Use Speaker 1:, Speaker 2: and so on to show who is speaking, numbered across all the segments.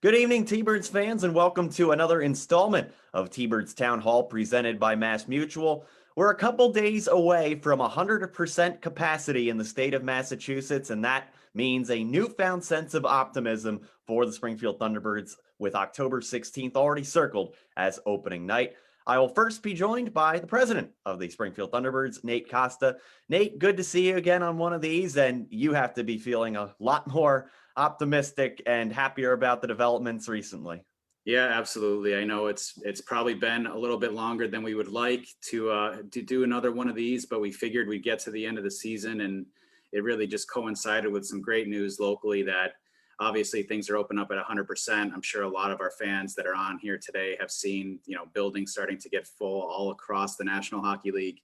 Speaker 1: Good evening, T-Birds fans, and welcome to another installment of T-Birds Town Hall presented by MassMutual. We're a couple days away from 100% capacity in the state of Massachusetts, and that means a newfound sense of optimism for the Springfield Thunderbirds, with October 16th already circled as opening night. I will first be joined by the president of the Springfield Thunderbirds, Nate Costa. Nate, good to see you again on one of these, and you have to be feeling a lot more optimistic and happier about the developments recently.
Speaker 2: Yeah, absolutely. I know it's probably been a little bit longer than we would like to do another one of these, but we figured we'd get to the end of the season, and it really just coincided with some great news locally that obviously things are open up at 100%. I'm sure a lot of our fans that are on here today have seen, buildings starting to get full all across the National Hockey League.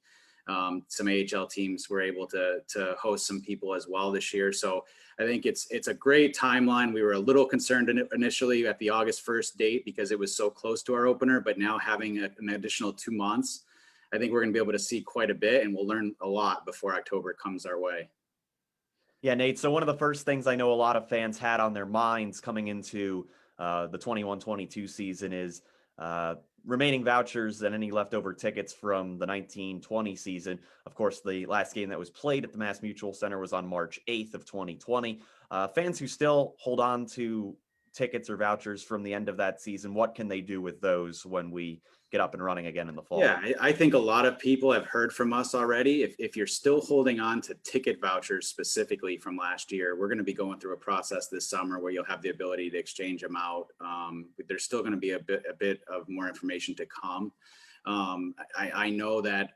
Speaker 2: Some AHL teams were able to host some people as well this year. So I think it's a great timeline. We were a little concerned initially at the August 1st date because it was so close to our opener, but now having an additional 2 months, I think we're going to be able to see quite a bit, and we'll learn a lot before October comes our way.
Speaker 1: Yeah, Nate. So one of the first things I know a lot of fans had on their minds coming into the 21-22 season is remaining vouchers and any leftover tickets from the 1920 season. Of course, the last game that was played at the MassMutual Center was on March 8th of 2020. Fans who still hold on to tickets or vouchers from the end of that season, what can they do with those when we get up and running again in the fall?
Speaker 2: Yeah, I think a lot of people have heard from us already. If you're still holding on to ticket vouchers specifically from last year, we're going to be going through a process this summer where you'll have the ability to exchange them out. There's still going to be a bit of more information to come. I know that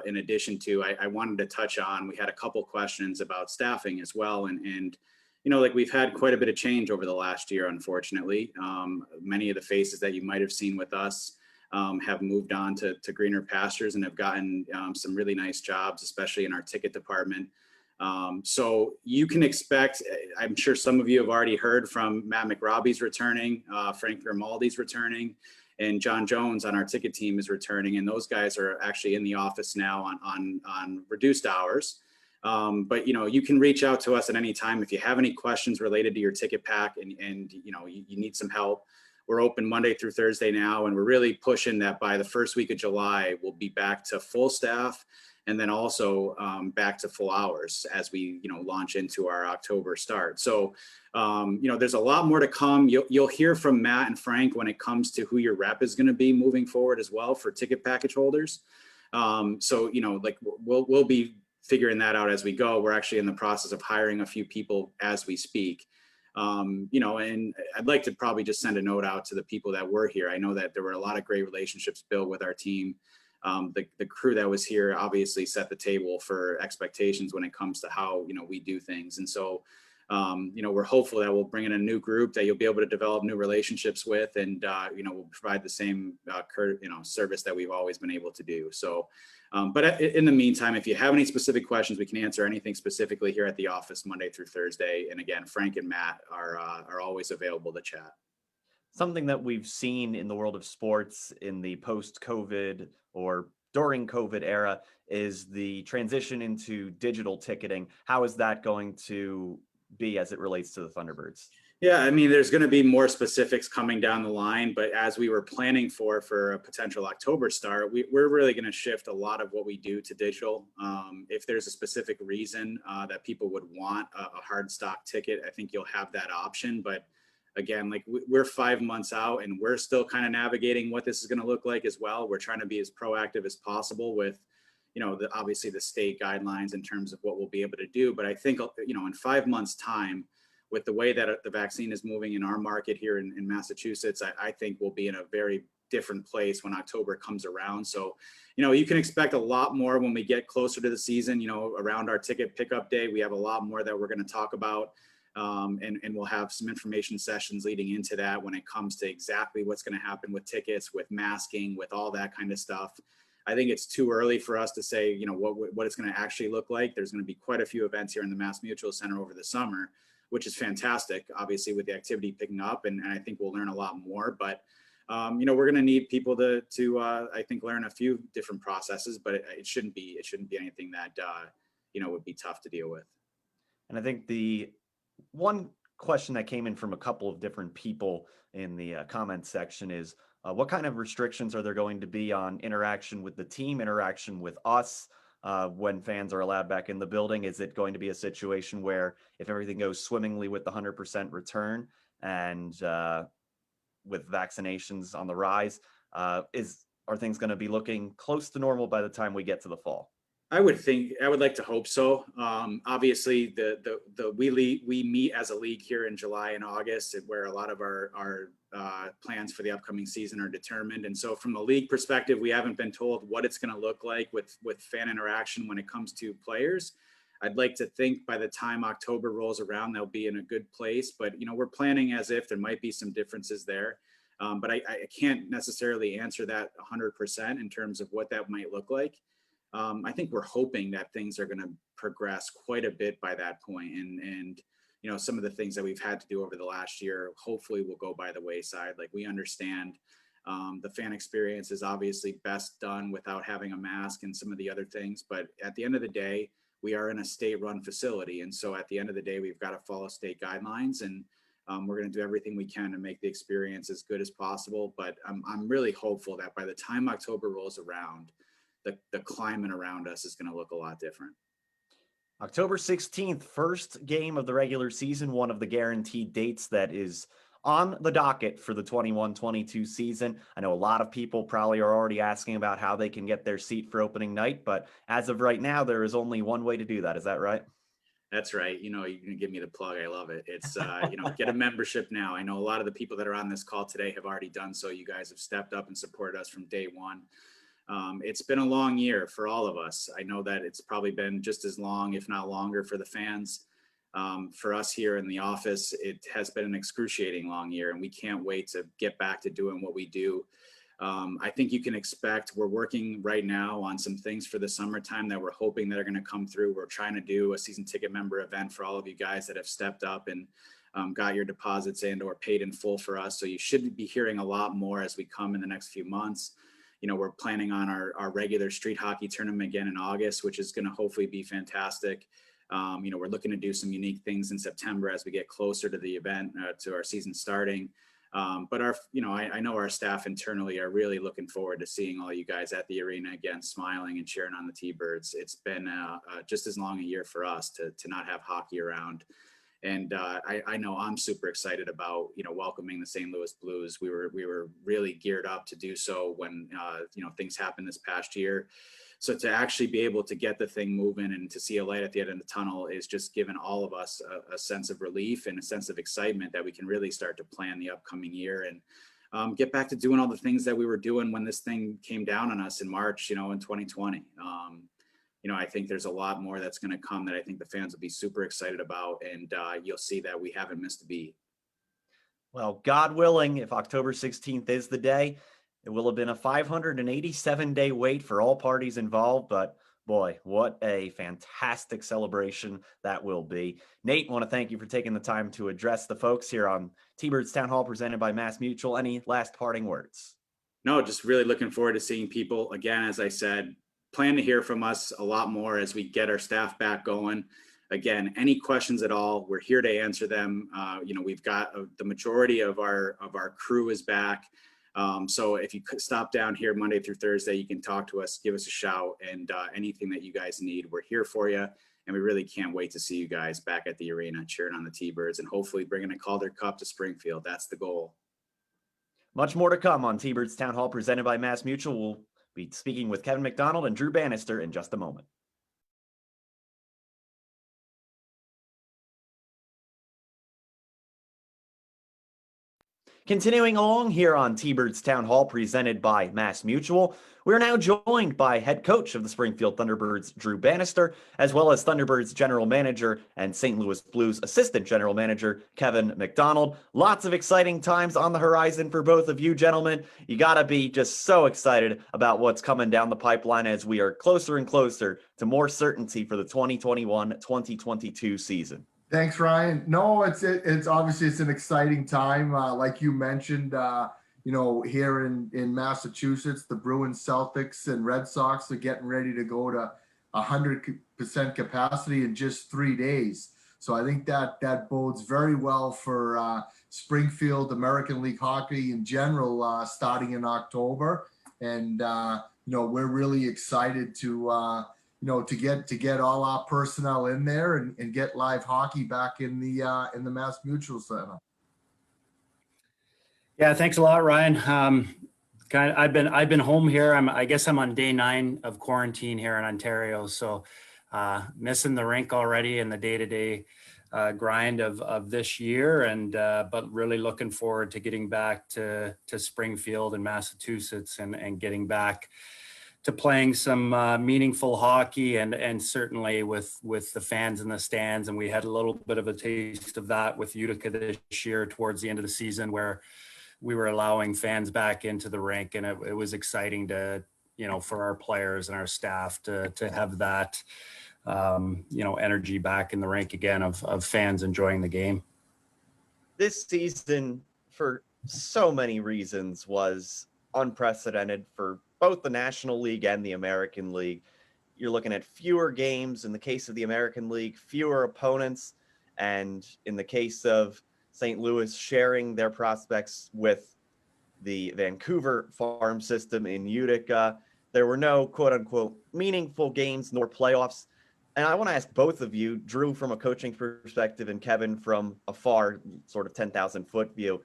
Speaker 2: in addition to, I wanted to touch on, we had a couple questions about staffing as well. And like we've had quite a bit of change over the last year, unfortunately. Many of the faces that you might have seen with us have moved on to greener pastures and have gotten some really nice jobs, especially in our ticket department. So you can expect, I'm sure some of you have already heard from Matt McRobbie's returning, Frank Grimaldi's returning, and John Jones on our ticket team is returning. And those guys are actually in the office now on reduced hours. But you can reach out to us at any time if you have any questions related to your ticket pack and you need some help. We're open Monday through Thursday now, and we're really pushing that by the first week of July, we'll be back to full staff, and then also back to full hours as we launch into our October start. So there's a lot more to come. You'll hear from Matt and Frank when it comes to who your rep is going to be moving forward as well for ticket package holders. So we'll be figuring that out as we go. We're actually in the process of hiring a few people as we speak. And I'd like to probably just send a note out to the people that were here. I know that there were a lot of great relationships built with our team. The crew that was here obviously set the table for expectations when it comes to how, we do things. And so, we're hopeful that we'll bring in a new group that you'll be able to develop new relationships with, and, we'll provide the same, service that we've always been able to do. So, but in the meantime, if you have any specific questions, we can answer anything specifically here at the office Monday through Thursday. And again, Frank and Matt are always available to chat.
Speaker 1: Something that we've seen in the world of sports in the post-COVID or during COVID era is the transition into digital ticketing. How is that going to be as it relates to the Thunderbirds?
Speaker 2: Yeah, I mean, there's going to be more specifics coming down the line, but as we were planning for a potential October start, we're really going to shift a lot of what we do to digital. If there's a specific reason that people would want a hard stock ticket, I think you'll have that option. But again, like we're 5 months out and we're still kind of navigating what this is going to look like as well. We're trying to be as proactive as possible with, obviously the state guidelines in terms of what we'll be able to do. But I think, in 5 months' time, with the way that the vaccine is moving in our market here in Massachusetts, I think we'll be in a very different place when October comes around. So, you can expect a lot more when we get closer to the season, around our ticket pickup day. We have a lot more that we're going to talk about. And we'll have some information sessions leading into that when it comes to exactly what's going to happen with tickets, with masking, with all that kind of stuff. I think it's too early for us to say, what it's going to actually look like. There's going to be quite a few events here in the MassMutual Center over the summer, which is fantastic, obviously, with the activity picking up. And I think we'll learn a lot more. But, we're going to need people to I think, learn a few different processes, but it shouldn't be anything that, would be tough to deal with.
Speaker 1: And I think the one question that came in from a couple of different people in the comment section is what kind of restrictions are there going to be on interaction with the team, interaction with us when fans are allowed back in the building? Is it going to be a situation where if everything goes swimmingly with the 100% return and with vaccinations on the rise, are things going to be looking close to normal by the time we get to the fall?
Speaker 2: I would like to hope so. Obviously, we meet as a league here in July and August, where a lot of our plans for the upcoming season are determined. And so, from the league perspective, we haven't been told what it's going to look like with fan interaction when it comes to players. I'd like to think by the time October rolls around, they'll be in a good place. But we're planning as if there might be some differences there. But I can't necessarily answer that 100% in terms of what that might look like. I think we're hoping that things are going to progress quite a bit by that point, and some of the things that we've had to do over the last year hopefully will go by the wayside. Like, we understand the fan experience is obviously best done without having a mask and some of the other things, but at the end of the day, we are in a state-run facility, and so at the end of the day, we've got to follow state guidelines, and we're going to do everything we can to make the experience as good as possible. But I'm really hopeful that by the time October rolls around, the climate around us is going to look a lot different.
Speaker 1: October 16th, first game of the regular season, one of the guaranteed dates that is on the docket for the 21-22 season. I know a lot of people probably are already asking about how they can get their seat for opening night, but as of right now, there is only one way to do that. Is that right?
Speaker 2: That's right. You can give me the plug. I love it. It's, get a membership now. I know a lot of the people that are on this call today have already done so. You guys have stepped up and supported us from day one. It's been a long year for all of us. I know that it's probably been just as long, if not longer, for the fans. For us here in the office, it has been an excruciating long year, and we can't wait to get back to doing what we do. I think you can expect we're working right now on some things for the summertime that we're hoping that are going to come through. We're trying to do a season ticket member event for all of you guys that have stepped up and got your deposits in or paid in full for us. So you should be hearing a lot more as we come in the next few months. We're planning on our regular street hockey tournament again in August, which is going to hopefully be fantastic. We're looking to do some unique things in September as we get closer to the event, to our season starting. But I know our staff internally are really looking forward to seeing all you guys at the arena again, smiling and cheering on the T-Birds. It's been just as long a year for us to not have hockey around. And I know I'm super excited about, welcoming the St. Louis Blues. We were really geared up to do so when, things happened this past year. So to actually be able to get the thing moving and to see a light at the end of the tunnel is just giving all of us a sense of relief and a sense of excitement that we can really start to plan the upcoming year and get back to doing all the things that we were doing when this thing came down on us in March, in 2020. I think there's a lot more that's going to come that I think the fans will be super excited about, and you'll see that we haven't missed a beat.
Speaker 1: Well, God willing, if October 16th is the day, it will have been a 587-day wait for all parties involved, but boy, what a fantastic celebration that will be. Nate, I want to thank you for taking the time to address the folks here on T-Birds Town Hall presented by MassMutual. Any last parting words?
Speaker 2: No, just really looking forward to seeing people. Again, as I said, plan to hear from us a lot more as we get our staff back going. Again, any questions at all, we're here to answer them. We've got the majority of our crew is back. So if you could stop down here Monday through Thursday, you can talk to us, give us a shout, and anything that you guys need, we're here for you. And we really can't wait to see you guys back at the arena cheering on the T-Birds and hopefully bringing a Calder Cup to Springfield. That's the goal.
Speaker 1: Much more to come on T-Birds Town Hall presented by MassMutual. We'll be speaking with Kevin McDonald and Drew Bannister in just a moment. Continuing along here on T-Birds Town Hall presented by MassMutual, we're now joined by head coach of the Springfield Thunderbirds, Drew Bannister, as well as Thunderbirds general manager and St. Louis Blues assistant general manager, Kevin McDonald. Lots of exciting times on the horizon for both of you gentlemen. You got to be just so excited about what's coming down the pipeline as we are closer and closer to more certainty for the 2021-2022 season.
Speaker 3: Thanks, Ryan. No, it's obviously it's an exciting time. Like you mentioned, here in Massachusetts, the Bruins, Celtics, and Red Sox are getting ready to go to 100% capacity in just 3 days. So I think that bodes very well for Springfield American League hockey in general, starting in October. And we're really excited to to get all our personnel in there and get live hockey back in the MassMutual Center.
Speaker 4: Yeah, thanks a lot, Ryan. I've been home here. I guess I'm on day 9 of quarantine here in Ontario, so missing the rink already and the day-to-day grind of this year, and but really looking forward to getting back to Springfield and Massachusetts and getting back to playing some meaningful hockey and certainly with the fans in the stands. And we had a little bit of a taste of that with Utica this year towards the end of the season, where we were allowing fans back into the rink, and it was exciting to, for our players and our staff to have that, energy back in the rink again of fans enjoying the game.
Speaker 1: This season, for so many reasons, was unprecedented for both the National League and the American League. You're looking at fewer games in the case of the American League, fewer opponents, and in the case of St. Louis, sharing their prospects with the Vancouver farm system in Utica. There were no quote unquote meaningful games nor playoffs. And I want to ask both of you, Drew from a coaching perspective and Kevin from a far sort of 10,000 foot view.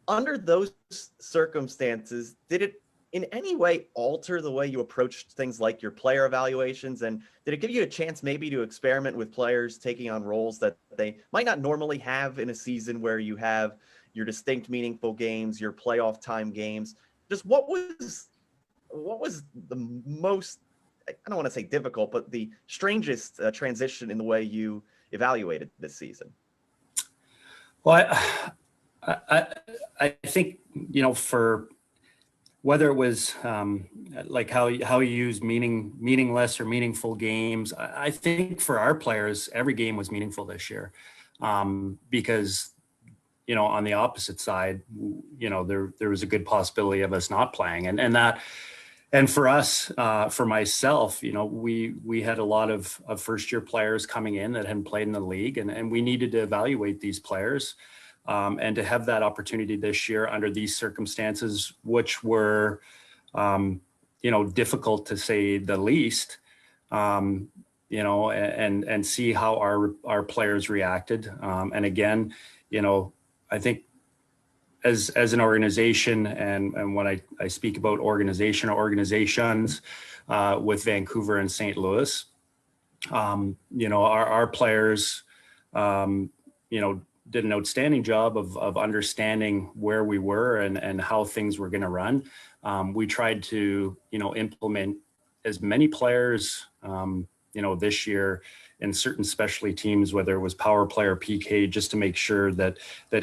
Speaker 1: Under those circumstances, did it in any way alter the way you approached things like your player evaluations? And did it give you a chance maybe to experiment with players taking on roles that they might not normally have in a season where you have your distinct meaningful games, your playoff time games? Just what was the most, I don't want to say difficult, but the strangest transition in the way you evaluated this season?
Speaker 4: Well, I think, for whether it was like how you use meaningless or meaningful games, I think for our players, every game was meaningful this year, because, on the opposite side, there was a good possibility of us not playing, and for us, for myself, we had a lot of first year players coming in that hadn't played in the league, and we needed to evaluate these players. And to have that opportunity this year under these circumstances, which were, difficult to say the least, and see how our players reacted. And again, I think as an organization, and when I speak about organizations with Vancouver and St. Louis, our players, did an outstanding job of understanding where we were and how things were going to run. We tried to, implement as many players, this year in certain specialty teams, whether it was power play or PK, just to make sure that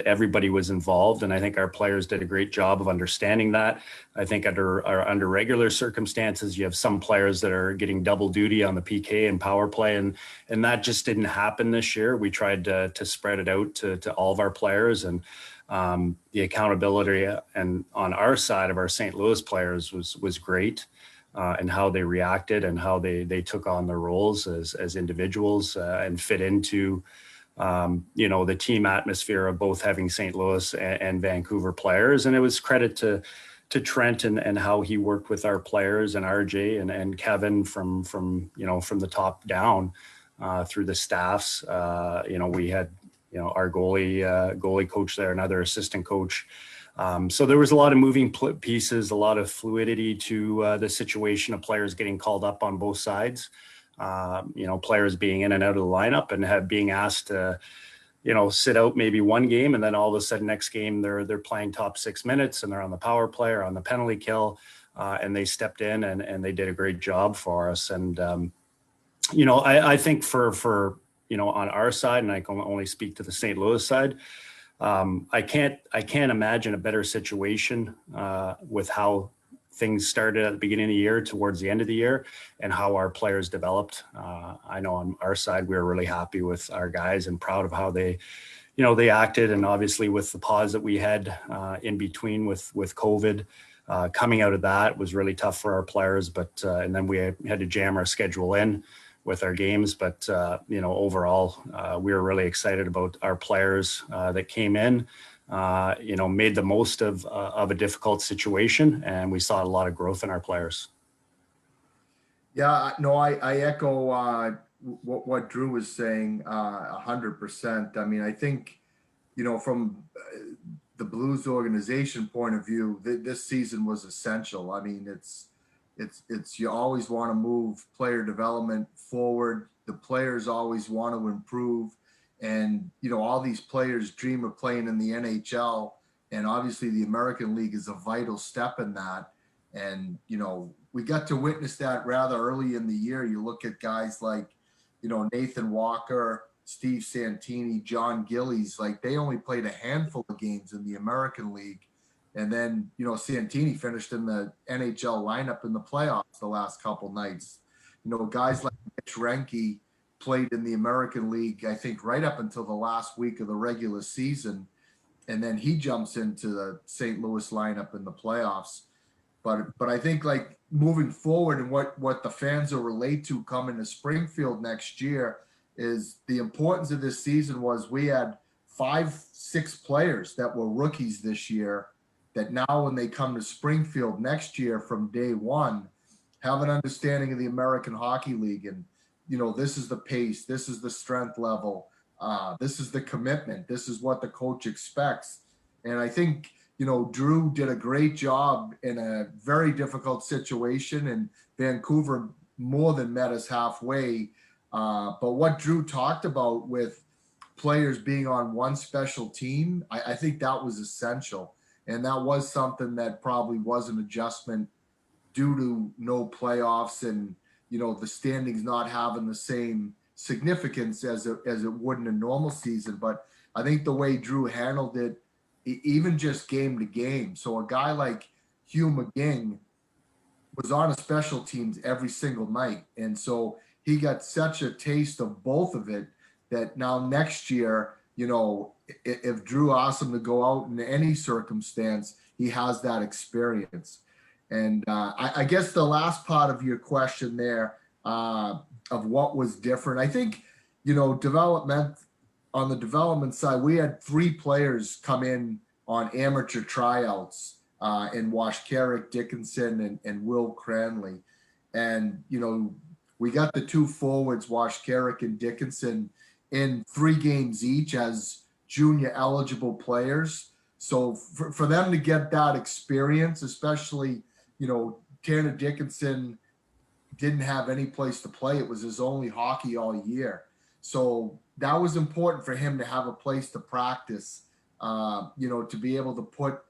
Speaker 4: everybody was involved. And I think our players did a great job of understanding that. I think under regular circumstances, you have some players that are getting double duty on the PK and power play, and that just didn't happen this year. We tried to spread it out to all of our players, and the accountability and on our side of our St. Louis players was great. And how they reacted and how they took on their roles as individuals and fit into, the team atmosphere of both having St. Louis and Vancouver players. And it was credit to Trent and how he worked with our players, and RJ and Kevin from the top down through the staffs. We had, our goalie coach there, another assistant coach. So there was a lot of moving pieces, a lot of fluidity to the situation of players getting called up on both sides, players being in and out of the lineup and being asked to, sit out maybe one game, and then all of a sudden next game they're playing top 6 minutes and they're on the power play or on the penalty kill, and they stepped in and they did a great job for us. And, I think for on our side, and I can only speak to the St. Louis side, I can't imagine a better situation with how things started at the beginning of the year towards the end of the year and how our players developed. I know on our side, we were really happy with our guys and proud of how they acted. And obviously with the pause that we had in between with COVID, coming out of that was really tough for our players. But and then we had to jam our schedule in with our games. But, overall, we were really excited about our players that came in, made the most of a difficult situation, and we saw a lot of growth in our players.
Speaker 3: Yeah, no, I echo what Drew was saying 100%. I mean, I think, from the Blues organization point of view, this season was essential. I mean, it's you always want to move player development forward. The players always want to improve, and all these players dream of playing in the NHL, and obviously the American League is a vital step in that. And we got to witness that rather early in the year. You look at guys like Nathan Walker, Steve Santini, John Gillies, like they only played a handful of games in the American League. And then, Santini finished in the NHL lineup in the playoffs the last couple nights. Guys like Mitch Renke played in the American League, I think, right up until the last week of the regular season. And then he jumps into the St. Louis lineup in the playoffs. But I think, like, moving forward, and what the fans will relate to coming to Springfield next year is the importance of this season was we had 5-6 players that were rookies this year that now when they come to Springfield next year from day one have an understanding of the American Hockey League. And, this is the pace, this is the strength level, this is the commitment, this is what the coach expects. And I think, Drew did a great job in a very difficult situation, and Vancouver more than met us halfway. But what Drew talked about with players being on one special team, I think that was essential. And that was something that probably was an adjustment due to no playoffs and, the standings not having the same significance as it would in a normal season. But I think the way Drew handled it, even just game to game. So a guy like Hugh McGing was on a special teams every single night. And so he got such a taste of both of it that now next year, if Drew asks him to go out in any circumstance, he has that experience. And I guess the last part of your question there of what was different, I think, on the development side, we had 3 players come in on amateur tryouts in Washkerrick, Dickinson, and Will Cranley. And, we got the 2 forwards, Washkerrick and Dickinson, in 3 games each as junior eligible players. So for them to get that experience, especially, Tanner Dickinson didn't have any place to play. It was his only hockey all year. So that was important for him to have a place to practice, to be able to put,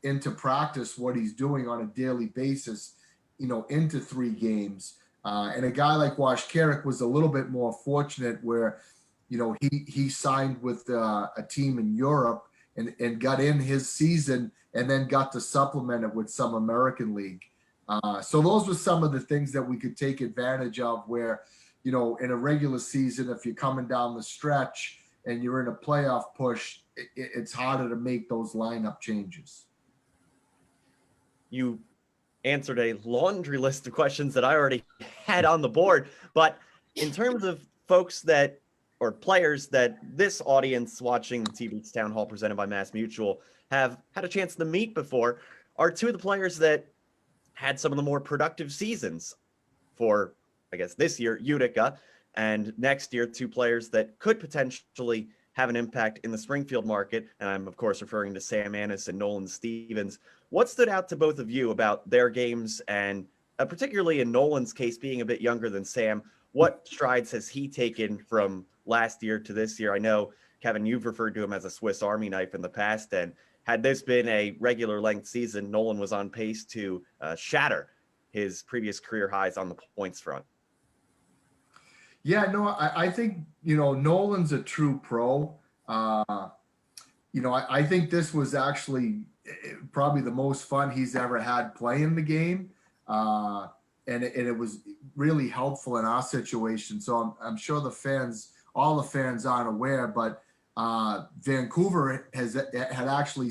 Speaker 3: into practice what he's doing on a daily basis, into 3 games. And a guy like Washkerrick was a little bit more fortunate where, he signed with a team in Europe and got in his season and then got to supplement it with some American League. So those were some of the things that we could take advantage of where, in a regular season, if you're coming down the stretch and you're in a playoff push, it's harder to make those lineup changes.
Speaker 1: You answered a laundry list of questions that I already had on the board. But in terms of folks or players that this audience watching the T-Beats Town Hall presented by MassMutual have had a chance to meet before, are 2 of the players that had some of the more productive seasons for, I guess, this year, Utica, and next year, 2 players that could potentially have an impact in the Springfield market. And I'm, of course, referring to Sam Annis and Nolan Stevens. What stood out to both of you about their games, and particularly in Nolan's case, being a bit younger than Sam? What strides has he taken from last year to this year? I know, Kevin, you've referred to him as a Swiss Army knife in the past, and had this been a regular length season, Nolan was on pace to shatter his previous career highs on the points front.
Speaker 3: Yeah, no, I think, Nolan's a true pro. I think this was actually probably the most fun he's ever had playing the game. And it was really helpful in our situation. So I'm sure all the fans aren't aware, but Vancouver had actually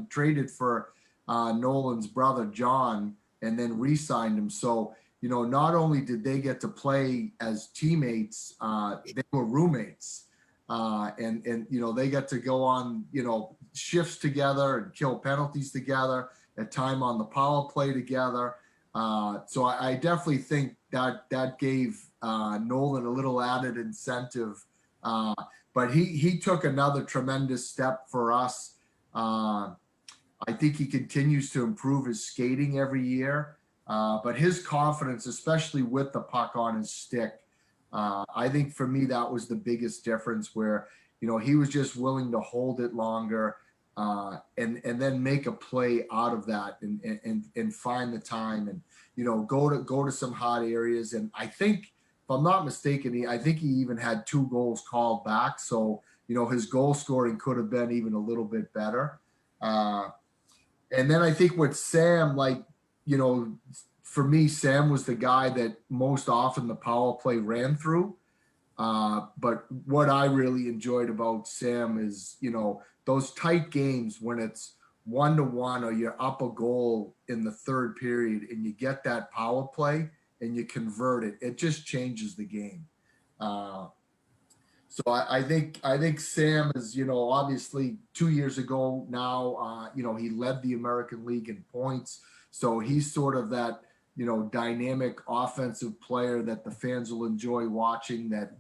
Speaker 3: traded for Nolan's brother, John, and then re-signed him. So, not only did they get to play as teammates, they were roommates. And they got to go on, shifts together and kill penalties together, at time on the power play together. So I definitely think that gave Nolan a little added incentive. But he took another tremendous step for us. I think he continues to improve his skating every year. But his confidence, especially with the puck on his stick, I think for me, that was the biggest difference, where, he was just willing to hold it longer, and then make a play out of that, and find the time, and, go to some hot areas. And I think, if I'm not mistaken, I think he even had 2 goals called back. So, his goal scoring could have been even a little bit better. And then I think with Sam, for me, Sam was the guy that most often the power play ran through. But what I really enjoyed about Sam is, those tight games when it's 1-1 or you're up a goal in the third period and you get that power play and you convert it, it just changes the game. So I think Sam is, obviously 2 years ago now, he led the American League in points. So he's sort of that, dynamic offensive player that the fans will enjoy watching, that,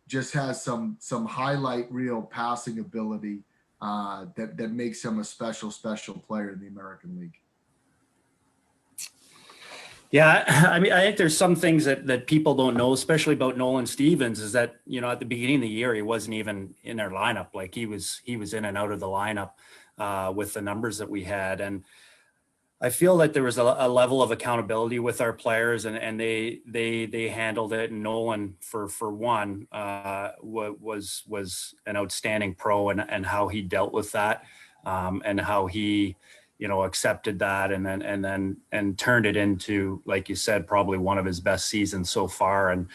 Speaker 3: just has some highlight reel passing ability that makes him a special player in the American League.
Speaker 4: Yeah, I mean, I think there's some things that people don't know, especially about Nolan Stevens, is that, at the beginning of the year, he wasn't even in our lineup. Like he was in and out of the lineup with the numbers that we had. And I feel that there was a level of accountability with our players, and they handled it. And Nolan, for one, was an outstanding pro, and how he dealt with that, and how he, accepted that, and turned it into, like you said, probably one of his best seasons so far. And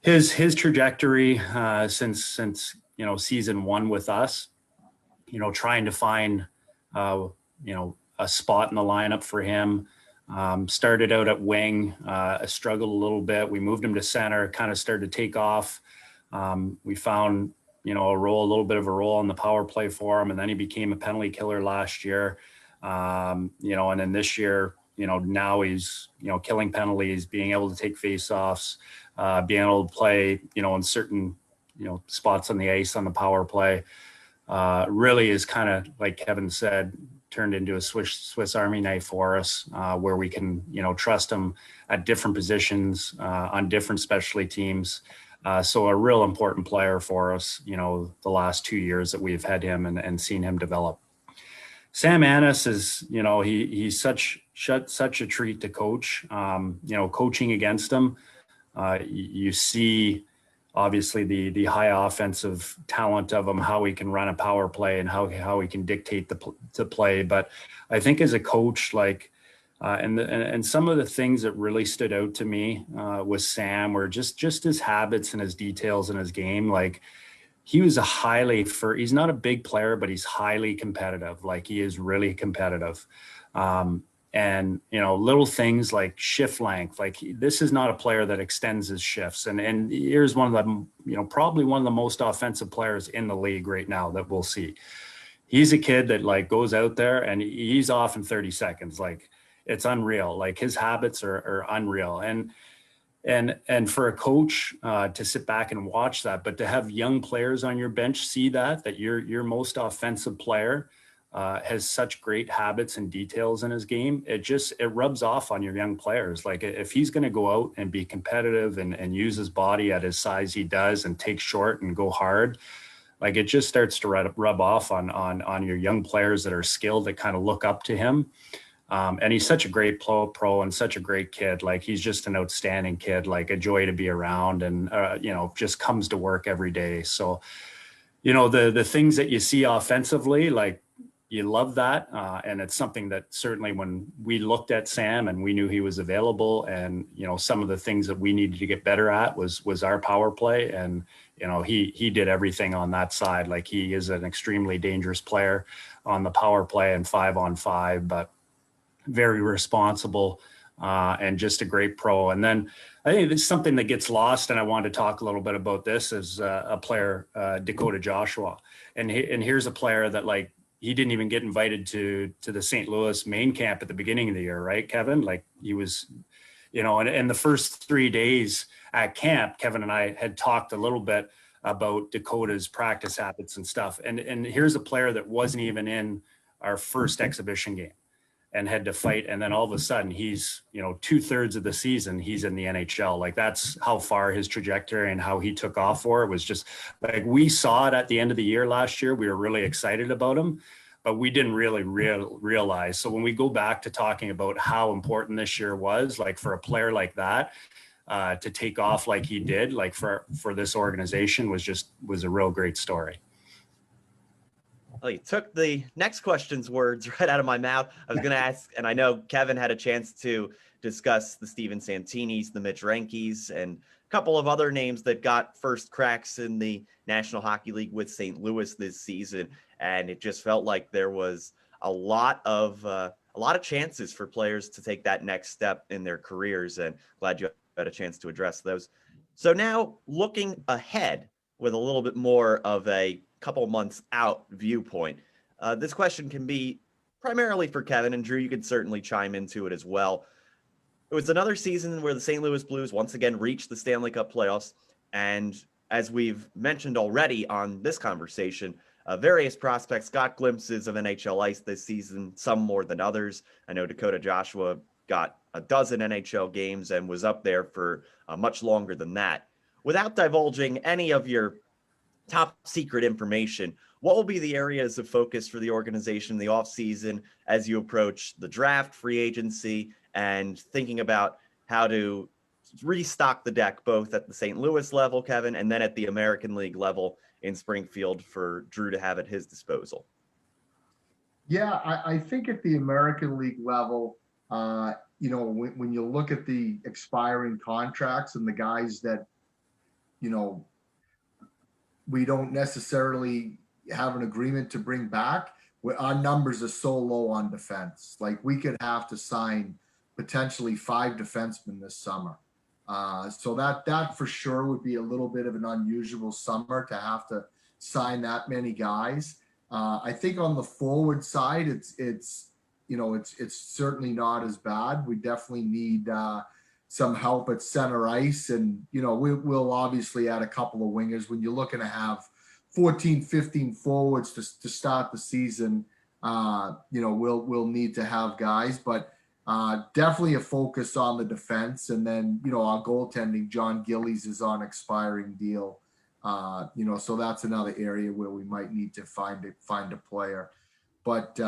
Speaker 4: his trajectory since season 1 with us, trying to find a spot in the lineup for him. Started out at wing, struggled a little bit. We moved him to center, kind of started to take off. We found, a little bit of a role on the power play for him. And then he became a penalty killer last year. And then this year, now he's, killing penalties, being able to take faceoffs, being able to play, in certain, spots on the ice on the power play. Really is kind of, like Kevin said, turned into a Swiss Army knife for us, where we can, trust him at different positions, on different specialty teams. So a real important player for us, the last 2 years that we've had him and seen him develop. Sam Annis is, he's such a treat to coach. Coaching against him, you see obviously the high offensive talent of him, how he can run a power play and how he can dictate the play. But I think as a coach, and some of the things that really stood out to me with Sam were just his habits and his details in his game. Like he was he's not a big player, but he's highly competitive. Like he is really competitive. And, little things like shift length, like this is not a player that extends his shifts. And here's one of the, probably one of the most offensive players in the league right now that we'll see. He's a kid that goes out there and he's off in 30 seconds. Like it's unreal. Like his habits are unreal. And for a coach to sit back and watch that, but to have young players on your bench see that your most offensive player has such great habits and details in his game, it rubs off on your young players. Like if he's going to go out and be competitive and use his body at his size he does and take short and go hard, like it just starts to rub off on your young players that are skilled, that kind of look up to him. And he's such a great pro and such a great kid. Like he's just an outstanding kid, like a joy to be around, and just comes to work every day. So, the things that you see offensively, like you love that. And it's something that certainly when we looked at Sam and we knew he was available, and, some of the things that we needed to get better at was our power play. And, he did everything on that side. Like he is an extremely dangerous player on the power play and 5-on-5, but very responsible and just a great pro. And then I think there's something that gets lost, and I wanted to talk a little bit about this as a player, Dakota Joshua. And here's a player that, like, he didn't even get invited to the St. Louis main camp at the beginning of the year, right, Kevin? Like, he was, and the first 3 days at camp, Kevin and I had talked a little bit about Dakota's practice habits and stuff. And here's a player that wasn't even in our first exhibition game and had to fight. And then all of a sudden he's, 2/3 of the season, he's in the NHL. Like, that's how far his trajectory and how he took off for it was just like, we saw it at the end of the year last year. We were really excited about him, but we didn't really realize. So when we go back to talking about how important this year was, like, for a player like that, to take off like he did, like for this organization was a real great story.
Speaker 1: Well, you took the next question's words right out of my mouth. I was going to ask, and I know Kevin had a chance to discuss the Steven Santinis, the Mitch Renkes, and a couple of other names that got first cracks in the National Hockey League with St. Louis this season. And it just felt like there was a lot of chances for players to take that next step in their careers. And glad you had a chance to address those. So now, looking ahead with a little bit more of a couple months out viewpoint, this question can be primarily for Kevin, and Drew, you could certainly chime into it as well. It was another season where the St. Louis Blues once again reached the Stanley Cup playoffs. And as we've mentioned already on this conversation, various prospects got glimpses of NHL ice this season, some more than others. I know Dakota Joshua got a dozen NHL games and was up there for much longer than that. Without divulging any of your top secret information, what will be the areas of focus for the organization in the offseason as you approach the draft, free agency, and thinking about how to restock the deck both at the St. Louis level, Kevin, and then at the American League level in Springfield for Drew to have at his disposal?
Speaker 3: Yeah, I think at the American League level, when you look at the expiring contracts and the guys that, we don't necessarily have an agreement to bring back, our numbers are so low on defense. Like, we could have to sign potentially 5 defensemen this summer. So that for sure would be a little bit of an unusual summer to have to sign that many guys. I think on the forward side, it's certainly not as bad. We definitely need some help at center ice, and we'll obviously add a couple of wingers. When you're looking to have 14, 15 forwards to start the season, we'll need to have guys, but definitely a focus on the defense. And then, our goaltending, John Gillies is on expiring deal. So that's another area where we might need to find a player. But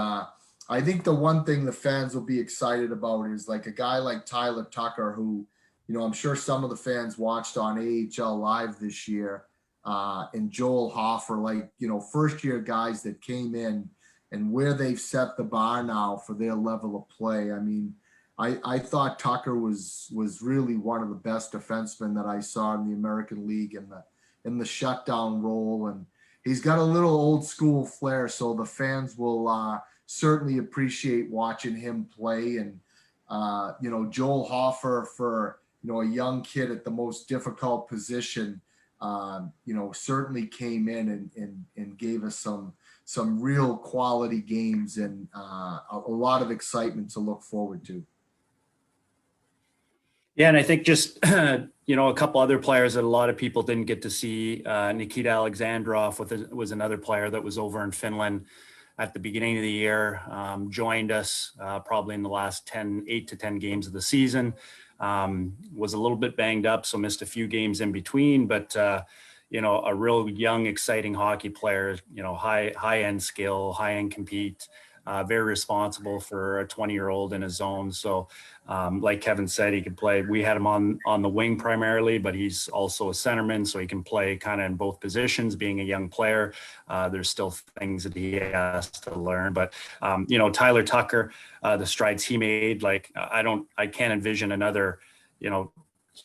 Speaker 3: I think the one thing the fans will be excited about is like a guy like Tyler Tucker, who, I'm sure some of the fans watched on AHL Live this year, and Joel Hoffer, first year guys that came in and where they've set the bar now for their level of play. I mean, I thought Tucker was really one of the best defensemen that I saw in the American League in the shutdown role. And he's got a little old school flair, so the fans will certainly appreciate watching him play. And Joel Hoffer, for a young kid at the most difficult position, certainly came in and gave us some real quality games and a lot of excitement to look forward to.
Speaker 4: Yeah, and I think just a couple other players that a lot of people didn't get to see. Nikita Alexandrov was another player that was over in Finland at the beginning of the year, joined us probably in the last 8 to 10 games of the season. Was a little bit banged up, so missed a few games in between, but a real young, exciting hockey player, high end skill, high end compete, very responsible for a 20-year-old in his zone. So like Kevin said, he could play. We had him on the wing primarily, but he's also a centerman, so he can play kind of in both positions. Being a young player, there's still things that he has to learn. But Tyler Tucker, the strides he made, I can't envision another.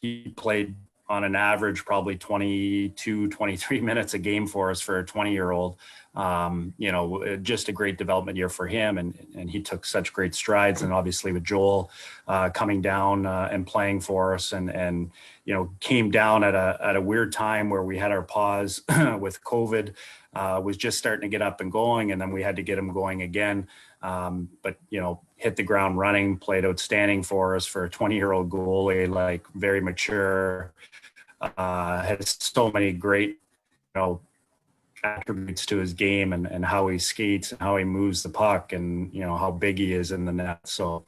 Speaker 4: He played on an average probably 22, 23 minutes a game for us for a 20-year-old. Just a great development year for him, and he took such great strides. And obviously with Joel coming down and playing for us, and came down at a weird time where we had our pause with COVID, was just starting to get up and going, and then we had to get him going again. But hit the ground running, played outstanding for us for a 20-year-old goalie, like very mature, has so many great, attributes to his game, and how he skates and how he moves the puck, and how big he is in the net. So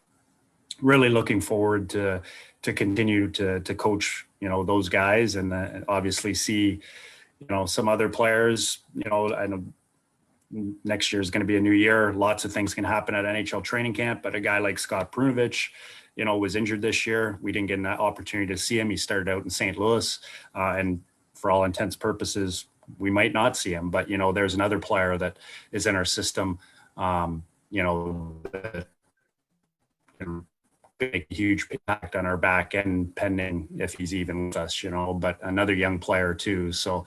Speaker 4: really looking forward to continue to coach those guys, and obviously see some other players. I know next year is going to be a new year. Lots of things can happen at NHL training camp, but a guy like Scott Prunovich, was injured this year. We didn't get an opportunity to see him. He started out in St. Louis, and for all intents purposes, we might not see him. But there's another player that is in our system, that can make a huge impact on our back end, pending if he's even with us, but another young player too. So,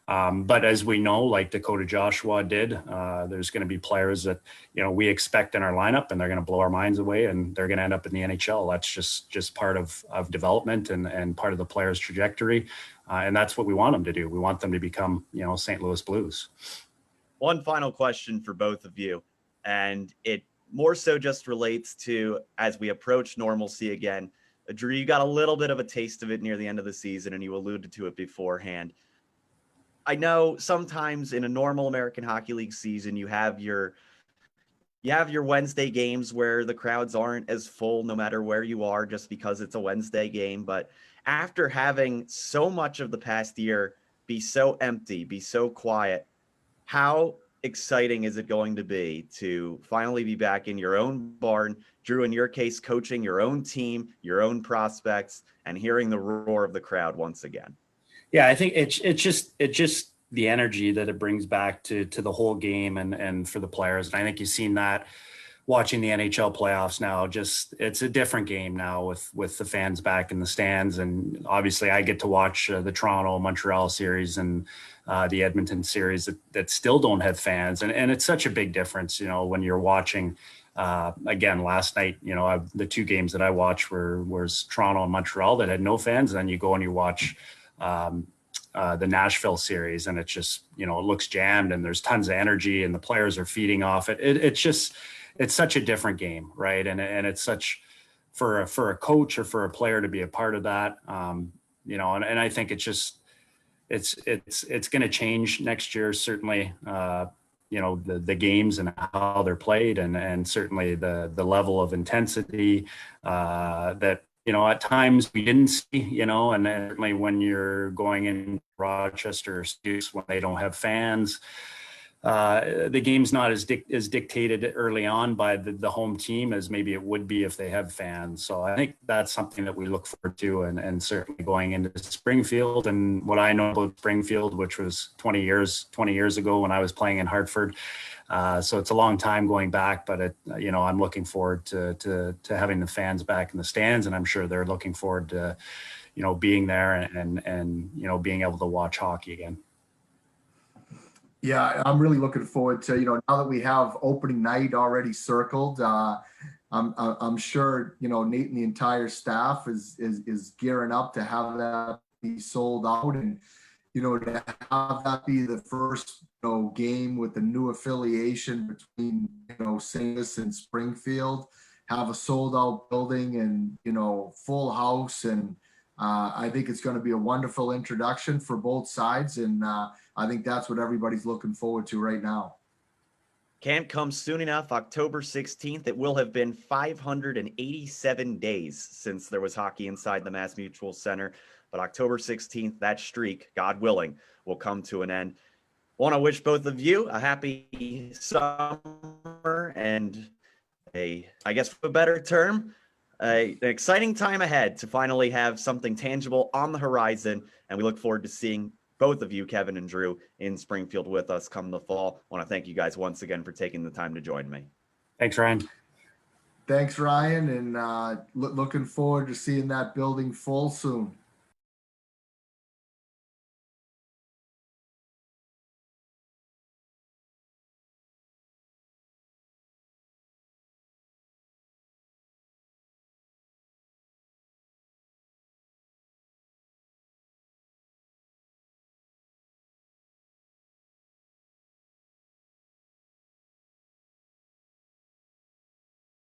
Speaker 4: but as we know, like Dakota Joshua did, there's going to be players that, we expect in our lineup, and they're going to blow our minds away, and they're going to end up in the NHL. That's just part of development and part of the player's trajectory. And that's what we want them to do. We want them to become, St. Louis Blues.
Speaker 1: One final question for both of you, and it more so just relates to as we approach normalcy again. Drew, you got a little bit of a taste of it near the end of the season, and you alluded to it beforehand. I know sometimes in a normal American Hockey League season, you have your Wednesday games where the crowds aren't as full no matter where you are, just because it's a Wednesday game. But after having so much of the past year be so empty, be so quiet, how exciting is it going to be to finally be back in your own barn, Drew, in your case, coaching your own team, your own prospects, and hearing the roar of the crowd once again?
Speaker 4: Yeah, I think it's just the energy that it brings back to the whole game and for the players. And I think you've seen that watching the NHL playoffs now. Just it's a different game now with the fans back in the stands. And obviously I get to watch the Toronto Montreal series and the Edmonton series that still don't have fans. And it's such a big difference, when you're watching again last night, the two games that I watched was Toronto and Montreal that had no fans. And then you go and you watch the Nashville series, and it's just, it looks jammed, and there's tons of energy, and the players are feeding off it. It's such a different game, right? And it's such for a coach or for a player to be a part of that, and I think it's going to change next year, certainly. The games and how they're played, and certainly the level of intensity that at times we didn't see, and certainly when you're going in Rochester when they don't have fans, the game's not as dictated early on by the home team as maybe it would be if they have fans. So I think that's something that we look forward to, and certainly going into Springfield, and what I know about Springfield, which was 20 years ago when I was playing in Hartford. So it's a long time going back, but I'm looking forward to having the fans back in the stands, and I'm sure they're looking forward to, being there and being able to watch hockey again.
Speaker 3: Yeah, I'm really looking forward to, now that we have opening night already circled, I'm sure, Nate and the entire staff is gearing up to have that be sold out, and, to have that be the first, game with the new affiliation between, St. Louis and Springfield, have a sold out building and, full house. And I think it's going to be a wonderful introduction for both sides. And I think that's what everybody's looking forward to right now.
Speaker 1: Can't come soon enough. October 16th. It will have been 587 days since there was hockey inside the MassMutual Center. But October 16th, that streak, God willing, will come to an end. Want to wish both of you a happy summer and a better term, an exciting time ahead to finally have something tangible on the horizon. And we look forward to seeing both of you, Kevin and Drew, in Springfield with us come the fall. I want to thank you guys once again for taking the time to join me.
Speaker 4: Thanks, Ryan.
Speaker 3: Thanks, Ryan. And looking forward to seeing that building full soon.